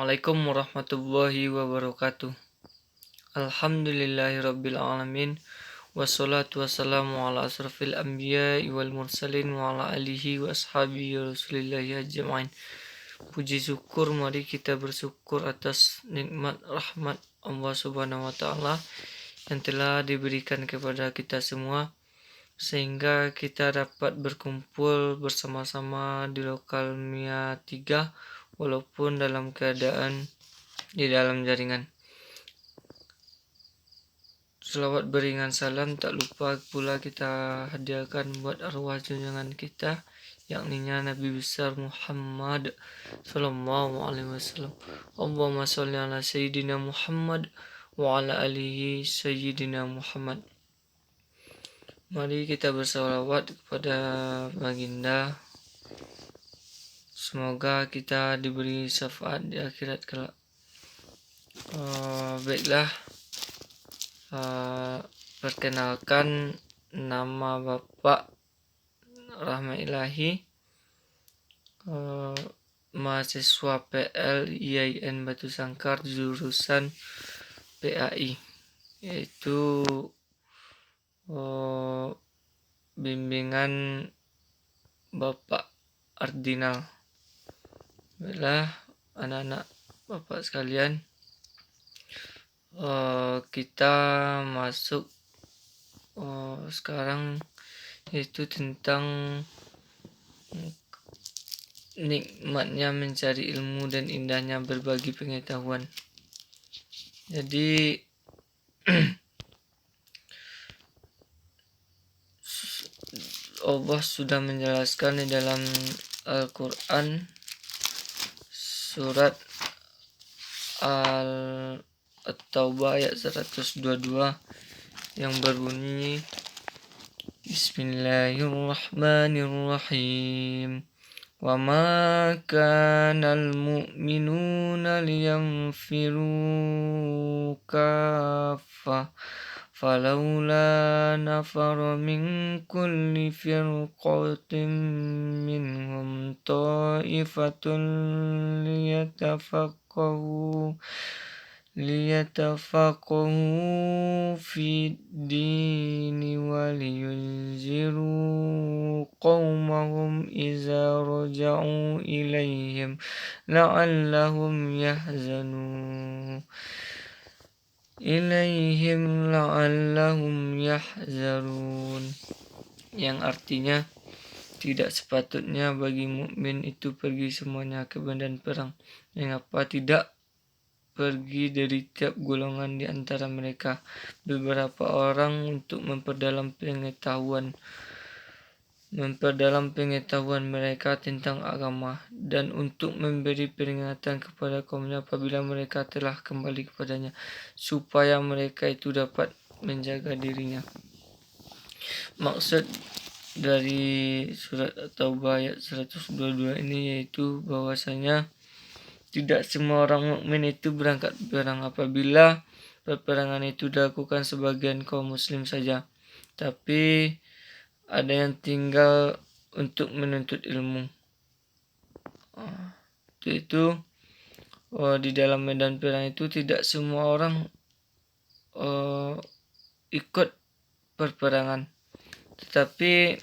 Assalamualaikum warahmatullahi wabarakatuh. Alhamdulillahirabbil alamin. Wassalatu wassalamu ala asrafil anbiya'i wal mursalin wa ala alihi wa ashabihi rasulillahi ajma'in. Puji syukur, mari kita bersyukur atas nikmat rahmat Allah Subhanahu wa taala yang telah diberikan kepada kita semua sehingga kita dapat berkumpul bersama-sama di lokal Mia 3 walaupun dalam keadaan di dalam jaringan. Selawat beringan salam tak lupa pula kita hadiahkan buat arwah junjungan kita, yakninya Nabi besar Muhammad sallallahu alaihi wasallam. Allahumma sholli ala sayyidina Muhammad wa ala alihi sayyidina Muhammad. Mari kita bersalawat kepada baginda. Semoga kita diberi syafaat di akhirat kelak. Baiklah, perkenalkan, nama Bapak Rahmat Ilahi, mahasiswa PL IAIN Batu Sangkar jurusan PAI, yaitu bimbingan Bapak Ardinal. Baiklah anak-anak Bapak sekalian, kita masuk sekarang yaitu tentang nikmatnya mencari ilmu dan indahnya berbagi pengetahuan. Jadi Allah sudah menjelaskan di dalam Al-Quran surat At-Taubah ayat 122 yang berbunyi Bismillahirrahmanirrahim. Wa ma kanal mu'minuna liyanfiru kaffah falawla nafara min kulli firqatin minhum ta'ifatun liyatafaqahu fid dini wa liyunziru qaumahum iza raja'u ilaihim la'allahum yahzarun, yang artinya tidak sepatutnya bagi mukmin itu pergi semuanya ke medan perang, mengapa tidak pergi dari tiap golongan di antara mereka beberapa orang untuk memperdalam pengetahuan mereka tentang agama, dan untuk memberi peringatan kepada kaumnya apabila mereka telah kembali kepadanya, supaya mereka itu dapat menjaga dirinya. Maksud dari surat At-Taubah ayat 122 ini yaitu bahwasanya tidak semua orang mukmin itu berangkat berperang apabila peperangan itu dilakukan sebagian kaum muslim saja, tapi ada yang tinggal untuk menuntut ilmu. Itu di dalam medan perang itu tidak semua orang ikut perperangan, tetapi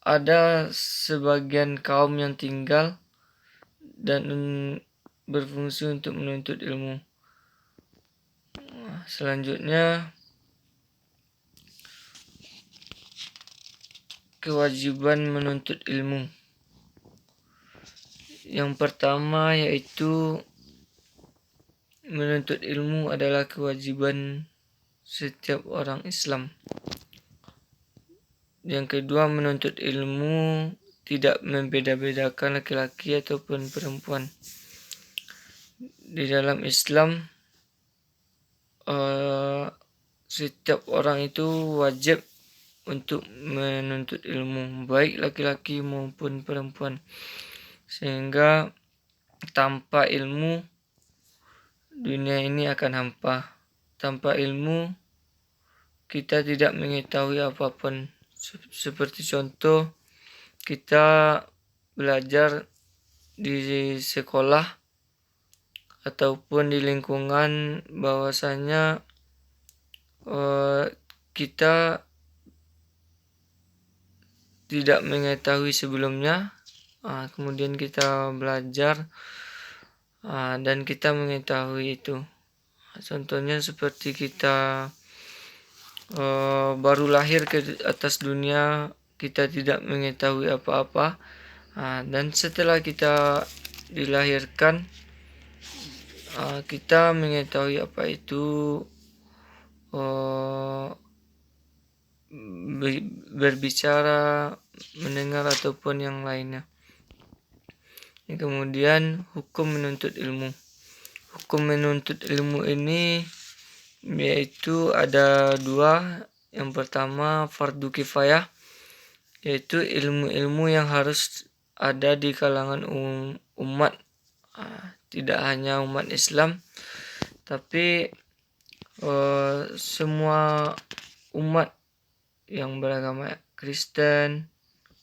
ada sebagian kaum yang tinggal dan berfungsi untuk menuntut ilmu. Selanjutnya, kewajiban menuntut ilmu. Yang pertama yaitu menuntut ilmu adalah kewajiban setiap orang Islam. Yang kedua, menuntut ilmu tidak membeda-bedakan laki-laki ataupun perempuan. Di dalam Islam, setiap orang itu wajib untuk menuntut ilmu, baik laki-laki maupun perempuan, sehingga tanpa ilmu dunia ini akan hampa. Tanpa ilmu kita tidak mengetahui apapun. Seperti contoh, kita belajar di sekolah ataupun di lingkungan bahwasanya kita tidak mengetahui sebelumnya, kemudian kita belajar dan kita mengetahui itu. Contohnya seperti kita baru lahir ke atas dunia, kita tidak mengetahui apa-apa, dan setelah kita dilahirkan, kita mengetahui apa itu berbicara, mendengar ataupun yang lainnya. Kemudian hukum menuntut ilmu. Hukum menuntut ilmu ini yaitu ada dua. Yang pertama fardu kifayah, yaitu ilmu-ilmu yang harus ada di kalangan umat, tidak hanya umat Islam, tapi semua umat yang beragama Kristen,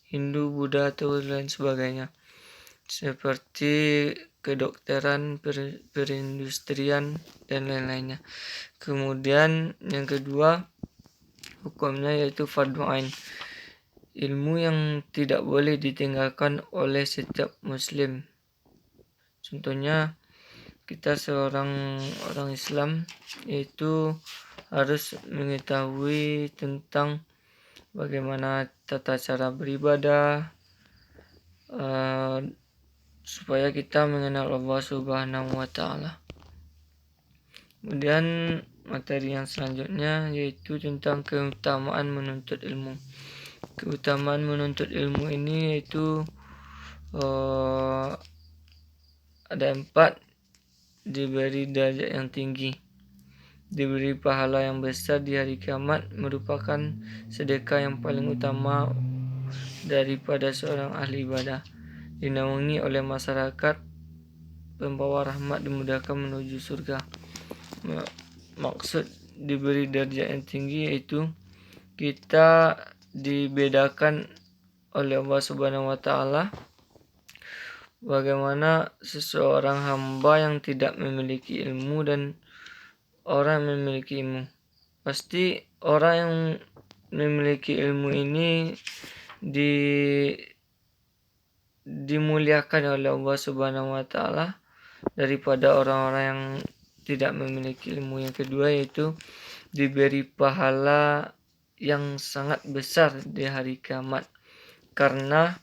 Hindu, Buddha, atau lain sebagainya, seperti kedokteran, perindustrian, dan lain-lainnya. Kemudian yang kedua hukumnya yaitu fardhu ain, ilmu yang tidak boleh ditinggalkan oleh setiap muslim. Contohnya kita seorang orang Islam yaitu harus mengetahui tentang bagaimana tata cara beribadah, supaya kita mengenal Allah Subhanahu wa Ta'ala. Kemudian materi yang selanjutnya yaitu tentang keutamaan menuntut ilmu. Keutamaan menuntut ilmu ini yaitu ada 4. Diberi derajat yang tinggi, diberi pahala yang besar di hari kiamat, merupakan sedekah yang paling utama daripada seorang ahli ibadah, dinaungi oleh masyarakat, pembawa rahmat, dimudahkan menuju surga. Maksud diberi derajat yang tinggi yaitu kita dibedakan oleh Allah Subhanahu wa Ta'ala. Bagaimana seseorang hamba yang tidak memiliki ilmu dan orang yang memiliki ilmu. Pasti orang yang memiliki ilmu ini dimuliakan oleh Allah Subhanahu wa Ta'ala daripada orang-orang yang tidak memiliki ilmu. Yang kedua yaitu diberi pahala yang sangat besar di hari kiamat, karena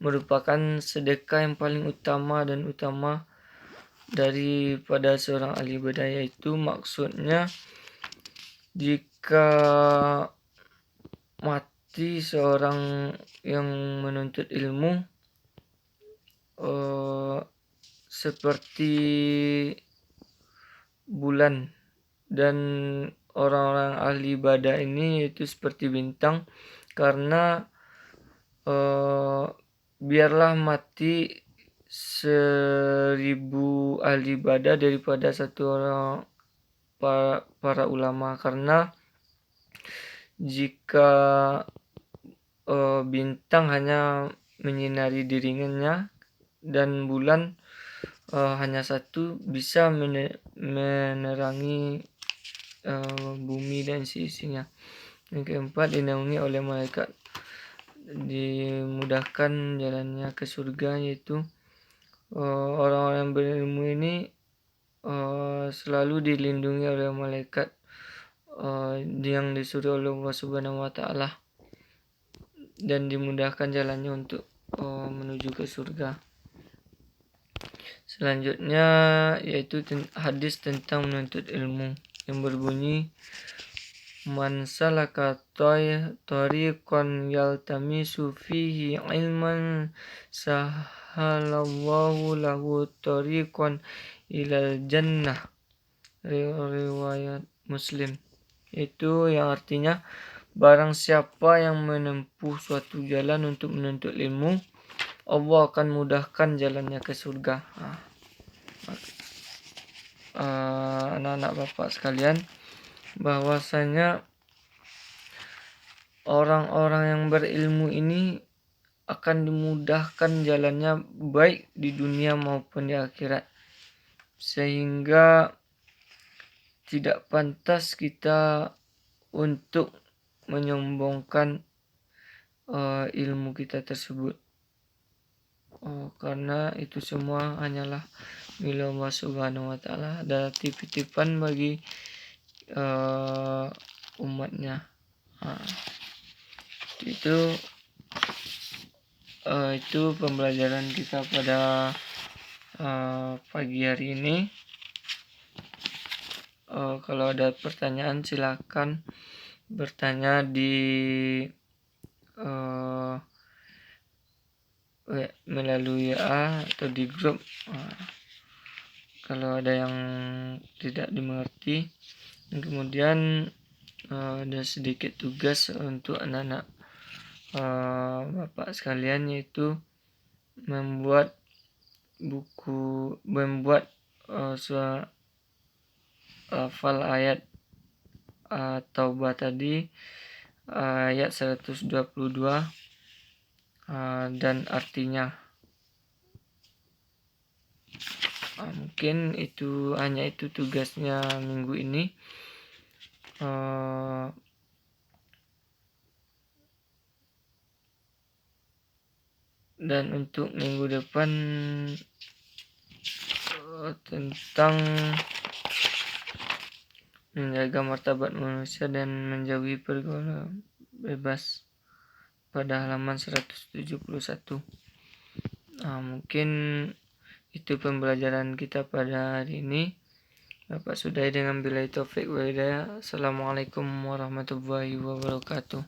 merupakan sedekah yang paling utama daripada seorang ahli ibadah, yaitu maksudnya jika mati seorang yang menuntut ilmu seperti bulan, dan orang-orang ahli ibadah ini yaitu seperti bintang, karena biarlah mati 1000 ahli ibadah daripada satu orang para ulama, karena jika bintang hanya menyinari dirinya dan bulan hanya satu, bisa menerangi bumi dan seisinya. Yang keempat, dinaungi oleh malaikat, dimudahkan jalannya ke surga, yaitu orang-orang yang berilmu ini selalu dilindungi oleh malaikat yang disuruh oleh Allah Subhanahu wa Ta'ala, dan dimudahkan jalannya untuk menuju ke surga. Selanjutnya yaitu hadis tentang menuntut ilmu yang berbunyi, man salaka tariqan yaltamisu fihi ilman sahalallahu lahu tariqan ilal jannah, riwayat Muslim. Itu yang artinya barang siapa yang menempuh suatu jalan untuk menuntut ilmu, Allah akan mudahkan jalannya ke surga. Anak-anak bapak sekalian, bahwasanya orang-orang yang berilmu ini akan dimudahkan jalannya baik di dunia maupun di akhirat, sehingga tidak pantas kita untuk menyombongkan ilmu kita tersebut. Karena itu semua hanyalah milik Allah Subhanahu wa Ta'ala, adalah titipan bagi umatnya. Itu pembelajaran kita pada pagi hari ini. Kalau ada pertanyaan silakan bertanya di melalui WA atau di grup. Kalau ada yang tidak dimengerti, kemudian ada sedikit tugas untuk anak-anak Bapak sekalian, yaitu membuat hafal ayat Taubah tadi, ayat 122 dan artinya. Mungkin hanya itu tugasnya minggu ini. Dan untuk minggu depan tentang menjaga martabat manusia dan menjauhi pergaulan bebas pada halaman 171. Mungkin itu pembelajaran kita pada hari ini. Bapak sudahi dengan billahi taufik wa hidayah. Assalamualaikum warahmatullahi wabarakatuh.